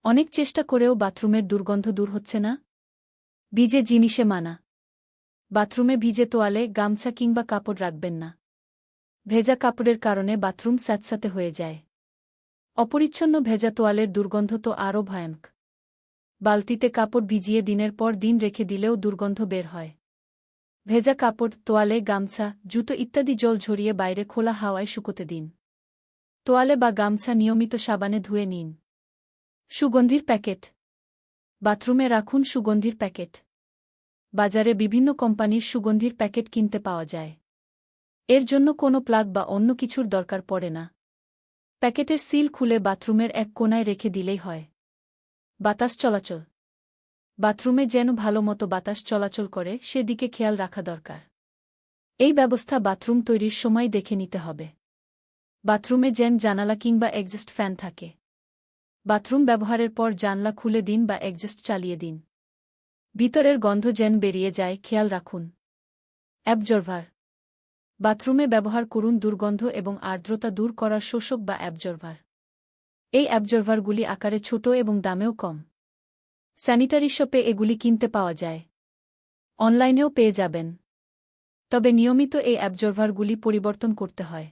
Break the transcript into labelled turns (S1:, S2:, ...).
S1: অনেক চেষ্টা করেও বাথরুমের দুর্গন্ধ দূর হচ্ছে না? ভিজে জিনিসে মানা। বাথরুমে ভিজে তোয়ালে, গামছা কিংবা কাপড় রাখবেন না। ভেজা কাপড়ের কারণে বাথরুম স্যাঁতস্যাঁতে হয়ে যায়। অপরিচ্ছন্ন ভেজা তোয়ালের দুর্গন্ধ তো আরও ভয়ানক। বালতিতে কাপড় ভিজিয়ে দিনের পর দিন রেখে দিলেও দুর্গন্ধ বের হয়। ভেজা কাপড়, তোয়ালে, গামছা, জুতো ইত্যাদি জল ঝরিয়ে বাইরে খোলা হাওয়ায় শুকোতে দিন। তোয়ালে বা গামছা নিয়মিত সাবানে ধুয়ে নিন। সুগন্ধির প্যাকেট। বাথরুমে রাখুন সুগন্ধির প্যাকেট। বাজারে বিভিন্ন কোম্পানির সুগন্ধির প্যাকেট কিনতে পাওয়া যায়। এর জন্য কোনো প্লাগ বা অন্য কিছুর দরকার পড়ে না। প্যাকেটের সিল খুলে বাথরুমের এক কোণায় রেখে দিলেই হয়। বাতাস চলাচল। বাথরুমে যেন ভালোমতো বাতাস চলাচল করে সেদিকে খেয়াল রাখা দরকার। এই ব্যবস্থা বাথরুম তৈরির সময় দেখে নিতে হবে। বাথরুমে যেন জানালা কিংবা এক্সস্ট ফ্যান থাকে। বাথরুম ব্যবহারের পর জানলা খুলে দিন বা এক্সস্ট চালিয়ে দিন। ভিতরের গন্ধ যেন বেরিয়ে যায় খেয়াল রাখুন। অ্যাবজর্ভার। বাথরুমে ব্যবহার করুন দুর্গন্ধ এবং আর্দ্রতা দূর করার শোষক বা অ্যাবজর্ভার। এই অ্যাবজর্ভারগুলি আকারে ছোট এবং দামেও কম। স্যানিটারি শপে এগুলি কিনতে পাওয়া যায়। অনলাইনেও পেয়ে যাবেন। তবে নিয়মিত এই অ্যাবজর্ভারগুলি পরিবর্তন করতে হয়।